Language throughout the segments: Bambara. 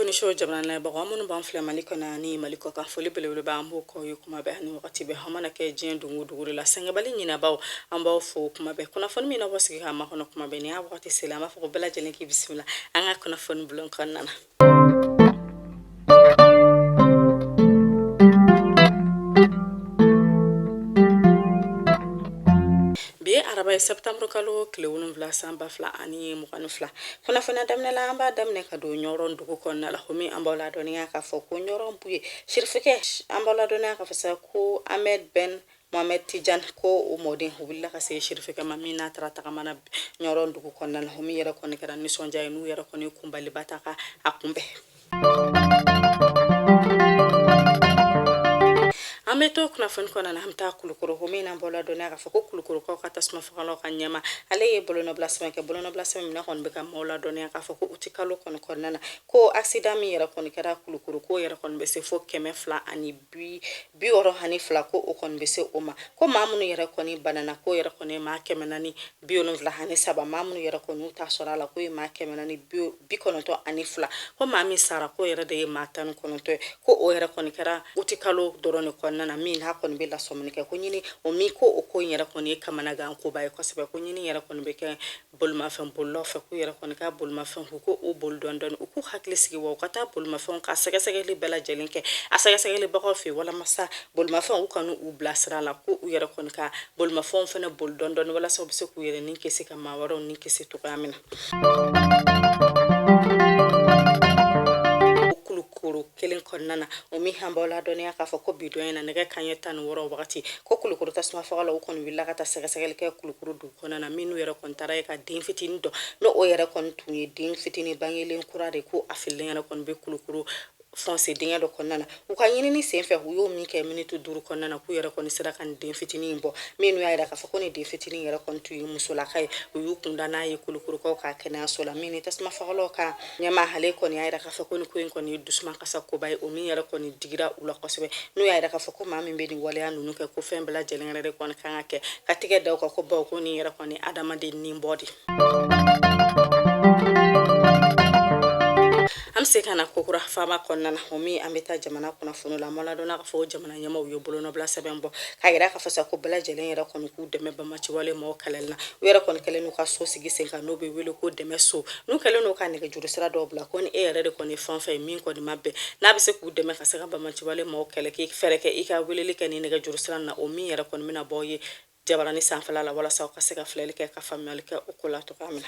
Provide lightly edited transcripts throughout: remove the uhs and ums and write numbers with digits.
ni show jamana na ba mun ban fle maliko na ni maliko ka foli bele ba ambo ko yu kuma be hani wakati be hamana ke jin dungu la senga bali nyina ba amba fo kuma be kuna fon mi na bosi ha ma hono kuma be ni a wakati selama fo bela jelen ki bismillah anga kuna fon bulon kan nana araba septembre kalo kile wonvla samba fla ani mukanu fla kuna fana damne la amba damne ka do nyoron dugu konna la humi ambola donia ka fo ko nyoron buye shirfike ambola donia ka fasa ko Ahmed Ben Mohamed Tijan ko o modin hubilla ka se shirfike mamina trata kamana nyoron dugu konna la humi yera konni kara ni sonja inu yera konni kumbali bataka akumbe ameto kuna fon kona na hamta kulukuru homina mbola dona ka foko kulukuru ko kata sma fakalo kanyama ale bolono blasma ke bolono blasma mina kon be kam mola dona ka foko utikalo kon konna ko accident mi yera kon kara kulukuru ko yera kon be se fo keme fla ani bi oro hani fla ko o kon be se oma ko mamunu yera kon banana ko yera kon ma keme nani bi ono fla hani saba mamunu yera kon uta sorala ko ma keme nani bi kono to ani fla ko mami sara ko yera de matan kono to ko o yera kon kara utikalo dorone kon na min ha kon be la somnike ko nyini o mi ko o ko yera kon e kamana ga ko bay ko sebe ko nyini yera kon be ke bolma fam bollo fa ko yera kon ka bolma fam ko o bol don don ko hakle sigi wo kata bolma fam ka sege sege li bela jelinke asege sege li bako fi wala masa bolma fam ko kanu u blasra la ko yera kon ka bolma fam fa na bol don don wala so be ko yera ninke se kama waro ninke se to kamina kulukuru kelen konnana o mi hambola donia ka fo ko bidoena nega kanyetan woro wakati ko kulukuru tasma fagala o kon willa kata sega sega ke kulukuru du konnana minu yere kon tara ka din fitini do no o yere kon tuni din fitini bangelen kurade ko afillen kon be kulukuru fonse dinga do konnana u ka yini ni senfe huyo mi ke minute duru konnana ku yere kon sira kan din fitini mbo minu ya da ka fo ko ni din fitini yere kon tu musula kai u kunda na yi kulukuru ko ka kena sola mini tasma fagalo ka nyama hale kon ya da ka fo ko ni ko kon ni dusman kasa ko bay o mi yere kon digira ula kosebe no ya da ka fo ko mami be ni wala ya nunu ke ko fembla jelengere kon kan ke katige daw ko ba ko ni yere kon ni adama de ni mbodi amse kana kokura fama konnana homi ameta jamana kuna funu la mola dona ka fo jamana nyama uyo bolono bla sebembo kayira ka fasa ko bla jelen yera kon ku deme ba machi wale mo kalelna wera kon kalenu ka so sigi senka no be wele ko deme so no kalenu ka ne juru sira do bla kon e yere kon e fon fa min ko di mabbe na be se ku deme ka saka ba machi wale mo kale ki fereke ika wele le kan ne juru sira na o mi yera kon mina boye jabarani sanfala la wala sa ka saka flele ke ka famel ke okula to kamina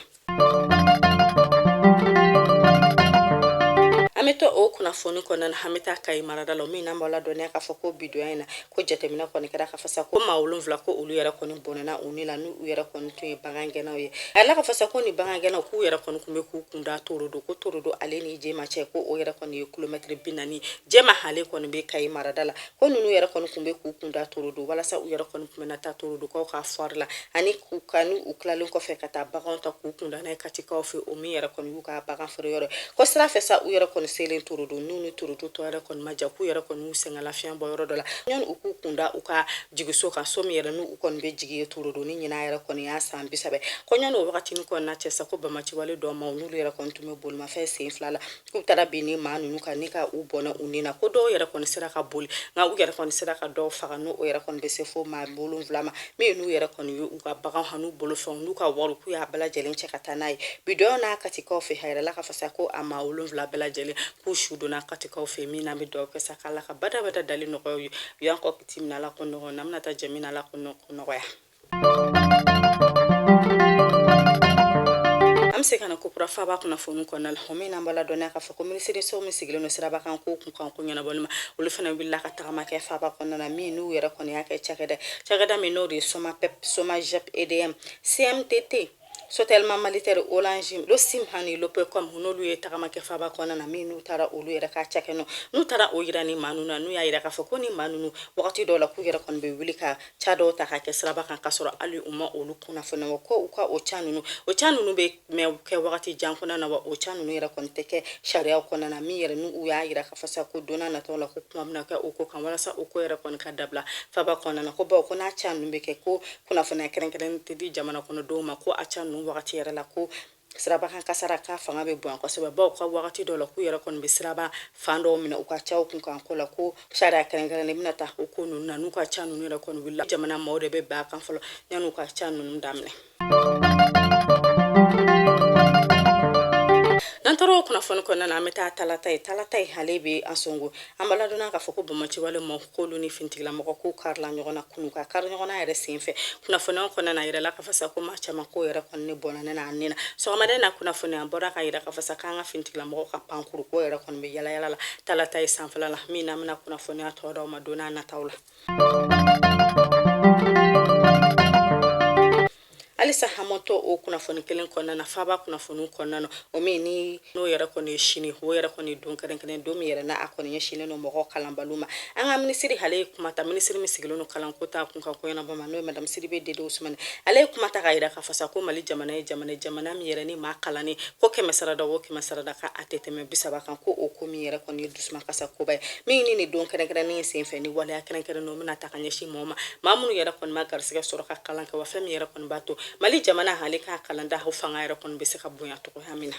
ameto o kuna foni kona hameta kai marada lo mina mbola donia ka foko bidoina ko jetemina koni kada ka fasa ko maulun vla ko ulu yera koni bonana unila nu yera koni tu bangange na ye ala ka fasa ko ni bangange na ku yera koni kumbe ku kunda torodo ko torodo aleni je ma che ko o yera koni kilometre binani je ma hale koni be kai marada la ko nunu yera koni kumbe ku kunda torodo wala sa u yera koni kumena ta torodo ko ka farla ani ku kanu uklalun ko fe kata baganta ku kunda na katika ofi o mi yera koni ku ka bagan fere yore ko stra fe sa u yera koni selen turudu nunu turudu to yara kon maja ku yara kon musenga la fian boyoro dola nyon uku kunda uka jigiso ka so mi yara nu ukon be jigi turudu ni nyina yara kon ya sambi sabe ko nyon o wakati ni kon na chesa ko ba machi wale do ma nulu yara kon tume bol ma fe se flala ku tara bini ma nunu ka nika u bona unina ko do yara kon sira ka bol nga u yara kon sira ka do fa no o yara kon be se fo ma bolun vlama me nu yara kon yu uka bagan hanu bolo fo nu ka waru ku ya bala jelen chekata nai bido na katika ofe hayra la ka fasa ko ama ulun vla bala jelen shuduna katika ofemina mi do ke sakala ka bada dali no ko yanko kitimna la ko no namna ta jamina la ko no ya amse kana kupura faba kuna fonu kona la homina mbala dona ka fa ko ministre so mi sigilo no siraba kan ko kan nyana bolma ulu fana billa ka tagama ke faba kona na mi nu yera kona ya ke chakada mi no de soma pep soma jap edm cmtt sotelma militaire olange lo simhani lo pe comme honolu ye tagama ke faba kona na minu tara olu yera ka chakeno nu tara o yira ni manuna nu ya yira ka fako ni manunu wakati do la ku yira kon be wilika chado ta ka ke sraba kan kasoro ali umma olu kuna fona ko uka o chanunu be me ke wakati jankuna na wa o chanunu yira kon teke sharia kona na mi yira nu ya yira ka fasa ko dona na to la ko kuma na ka o ko kan wala sa o ko yira kon ka dabla faba kona na ko ba ko na chanu be ke ko kuna fona keren te di jamana kono do ma ko a chanu wakati yara la ko siraba kan kasara ka fanga be bon ko sebe ba ko wakati do la ku yara kon be siraba fando mina u ka chaw kun kan ko la ko shara kan kan ne mina ta ko nu na nu ka chanu ni ra kon willa jamana mawde be ba kan folo nyanu ka chanu ndamne nantaro kuna fon ko nana ameta talata halebe asongo ambala dona ka foko bomachi wale mo kolu ni fintigla mo ko karla nyona kunu ka kar nyona ere sinfe kuna fon ko nana ire la ka fasa ko macha mako ere kon ne bona nana nina so amade na kuna fon ambora ka ire ka fasa kanga fintigla mo ka pankuru ko ere kon be yala yala talata sanfala la mina mina kuna fon ya to do madona na tawla alisa hamoto o kuna foni kelen konna na faba kuna fonu konna no o mi ni no yara koni shini ho yara koni don karen kenen do mi yara na akoni ya shini no mo kalambaluma anga ministry hale kuma ta ministry misigilo no kalan kota kun ka ko yana ba no madam sidibe de do usman ale kuma ta gaira ka fasa ko mali jamana mi yara ni ma kalani ko ke masara da wo ke masara da ka atete me bisaba kan ko o ko mi yara koni dusma kasa ko bay mi ni don karen ni sen fe ni wala karen no mina ta kanya shi moma mamunu yara kon ma garsiga soro ka kalan ka wa fam yara kon bato mali jamana halika kalanda ho fanga yara kon be se ka bunya to ko hamina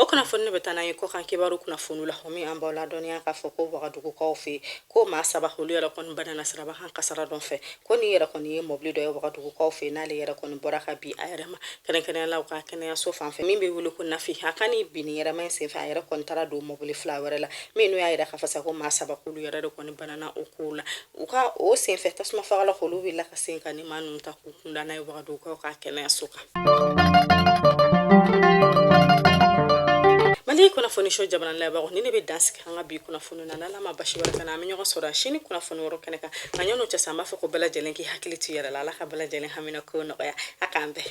o kuna fonni betana ko kan kibaru kuna fonu la homi ambala donia ka foko waga dugu ko fe ko ma saba holu yara kon banana saraba han kasara don fe ko ni yara kon ye mobli do waga dugu ko fe na le yara kon boraka bi ayrama kenen la ka kenen so fan fe mimbe wulu kun nafi hakani bini yara men se fa yara kon tara do mobli flower la minu ya yara ka fasa ko ma saba holu yara kon banana o kula uka o se fe tasma fa la holu willa ka sen kan manu ta ku kunda na waga dugu ko ka kenen suka mali kuna foni show jabana la ba ni ne be dance kanga bi kuna foni na la ma bashi wala kana mi nyogo sora shini kuna foni woro keneka manyono cha samba fa ko bela jelen ki hakili ti yara la ka bela jelen hamina ko no ya akambe